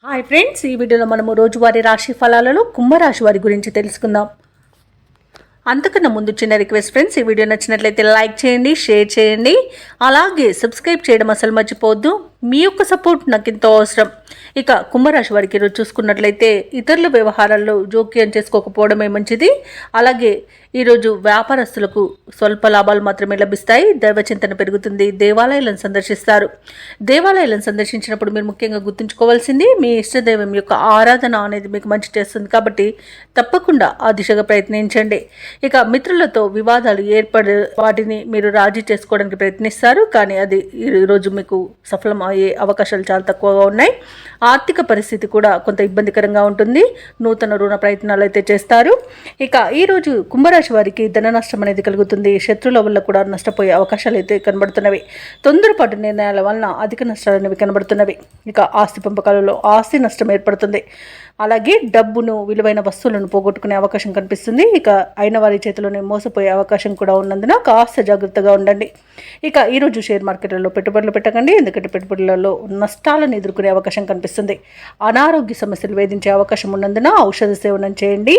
Hi friends, ఈ వీడియోలో మనము రోజువారీ రాశి ఫలాలలో కుంభరాశి వారి గురించి తెలుసుకుందాం. అంతకన్నా ముందు చిన్న రిక్వెస్ట్ ఫ్రెండ్స్, ఈ వీడియో నచ్చినట్లయితే లైక్ చేయండి, షేర్ చేయండి, అలాగే సబ్స్క్రైబ్ చేయడం అసలు మర్చిపోవద్దు. మీ యొక్క సపోర్ట్ నాకు ఎంతో అవసరం. ఇక కుంభరాశి వారికి ఈరోజు చూసుకున్నట్లయితే ఇతరుల వ్యవహారాల్లో జోక్యం చేసుకోకపోవడమే మంచిది. అలాగే ఈరోజు వ్యాపారస్తులకు స్వల్ప లాభాలు మాత్రమే లభిస్తాయి. దైవచింతన పెరుగుతుంది. దేవాలయాలను సందర్శిస్తారు. దేవాలయాలను సందర్శించినప్పుడు మీరు ముఖ్యంగా గుర్తుంచుకోవాల్సింది మీ ఇష్టదైవం యొక్క ఆరాధన అనేది మీకు మంచి చేస్తుంది. కాబట్టి తప్పకుండా ఆ దిశగా ప్రయత్నించండి. ఇక మిత్రులతో వివాదాలు ఏర్పడి వాటిని మీరు రాజీ చేసుకోవడానికి ప్రయత్నిస్తారు, కానీ అది ఈరోజు మీకు సఫలం అయ్యే అవకాశాలు చాలా తక్కువగా ఉన్నాయి. ఆర్థిక పరిస్థితి కూడా కొంత ఇబ్బందికరంగా ఉంటుంది. నూతన రుణ ప్రయత్నాలు అయితే చేస్తారు. ఇక ఈరోజు కుంభరాశి వారికి ధన నష్టం అనేది కలుగుతుంది. శత్రువుల వల్ల కూడా నష్టపోయే అవకాశాలు అయితే కనబడుతున్నవి. తొందరపాటు నిర్ణయాల వలన అధిక నష్టాలు అనేవి కనబడుతున్నవి. ఇక ఆస్తి పంపకాలలో ఆస్తి నష్టం ఏర్పడుతుంది. అలాగే డబ్బును, విలువైన వస్తువులను పోగొట్టుకునే అవకాశం కనిపిస్తుంది. ఇక అయిన వారి చేతిలోనే మోసపోయే అవకాశం కూడా ఉన్నందున కాస్త జాగ్రత్తగా ఉండండి. ఇక ఈరోజు షేర్ మార్కెట్లలో పెట్టుబడులు పెట్టకండి, ఎందుకంటే పెట్టుబడులలో నష్టాలను ఎదుర్కొనే అవకాశం కనిపిస్తుంది. అనారోగ్య సమస్యలు వేధించే అవకాశం ఉన్నందున ఔషధ సేవనం చేయండి.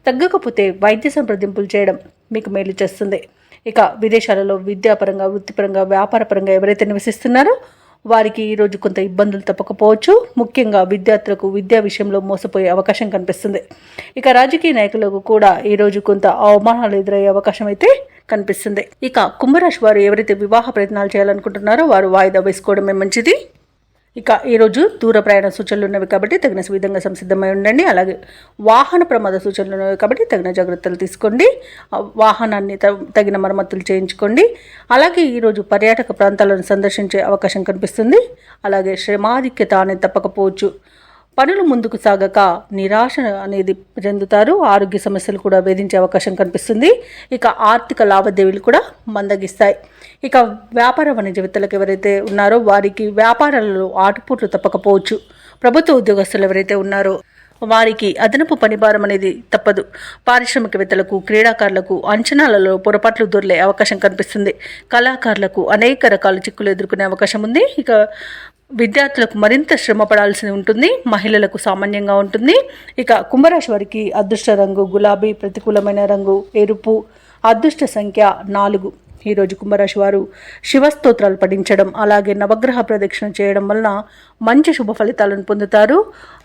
తగ్గకపోతే వైద్య సంప్రదింపులు చేయడం మీకు మేలు చేస్తుంది. ఇక విదేశాలలో విద్యాపరంగా, వృత్తిపరంగా, వ్యాపారపరంగా ఎవరైతే నివసిస్తున్నారో వారికి ఈరోజు కొంత ఇబ్బందులు తప్పకపోవచ్చు. ముఖ్యంగా విద్యార్థులకు విద్యా విషయంలో మోసపోయే అవకాశం కనిపిస్తుంది. ఇక రాజకీయ నాయకులకు కూడా ఈరోజు కొంత అవమానాలు ఎదురయ్యే అవకాశం అయితే కనిపిస్తుంది. ఇక కుంభరాశి వారు ఎవరైతే వివాహ ప్రయత్నాలు చేయాలనుకుంటున్నారో వారు వాయిదా వేసుకోవడమే మంచిది. ఇక ఈరోజు దూర ప్రయాణ సూచనలు ఉన్నవి కాబట్టి తగిన విధంగా సంసిద్ధమై ఉండండి. అలాగే వాహన ప్రమాద సూచనలు ఉన్నవి కాబట్టి తగిన జాగ్రత్తలు తీసుకోండి. వాహనాన్ని తగిన మరమ్మతులు చేయించుకోండి. అలాగే ఈరోజు పర్యాటక ప్రాంతాలను సందర్శించే అవకాశం కనిపిస్తుంది. అలాగే శ్రమాధిక్యత అనేది తప్పకపోవచ్చు. పనులు ముందుకు సాగక నిరాశ అనేది చెందుతారు. ఆరోగ్య సమస్యలు కూడా వేధించే అవకాశం కనిపిస్తుంది. ఇక ఆర్థిక లావాదేవీలు కూడా మందగిస్తాయి. ఇక వ్యాపార వాణిజ్యవేత్తలకు ఎవరైతే ఉన్నారో వారికి వ్యాపారాలలో ఆటుపోట్లు తప్పకపోవచ్చు. ప్రభుత్వ ఉద్యోగస్తులు ఎవరైతే ఉన్నారో వారికి అదనపు పనిభారం అనేది తప్పదు. పారిశ్రామికవేత్తలకు, క్రీడాకారులకు అంచనాలలో పొరపాట్లు దొర్లే అవకాశం కనిపిస్తుంది. కళాకారులకు అనేక రకాల చిక్కులు ఎదుర్కొనే అవకాశం ఉంది. ఇక విద్యార్థులకు మరింత శ్రమ పడాల్సి ఉంటుంది. మహిళలకు సామాన్యంగా ఉంటుంది. ఇక కుంభరాశి వారికి అదృష్ట రంగు గులాబీ, ప్రతికూలమైన రంగు ఎరుపు, అదృష్ట సంఖ్య 4. ఈరోజు కుంభరాశి వారు శివస్తోత్రాలు పఠించడం, అలాగే నవగ్రహ ప్రదక్షిణ చేయడం వలన మంచి శుభ ఫలితాలను పొందుతారు.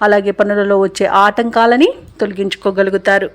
అలాగే పనులలో వచ్చే ఆటంకాలని తొలగించుకోగలుగుతారు.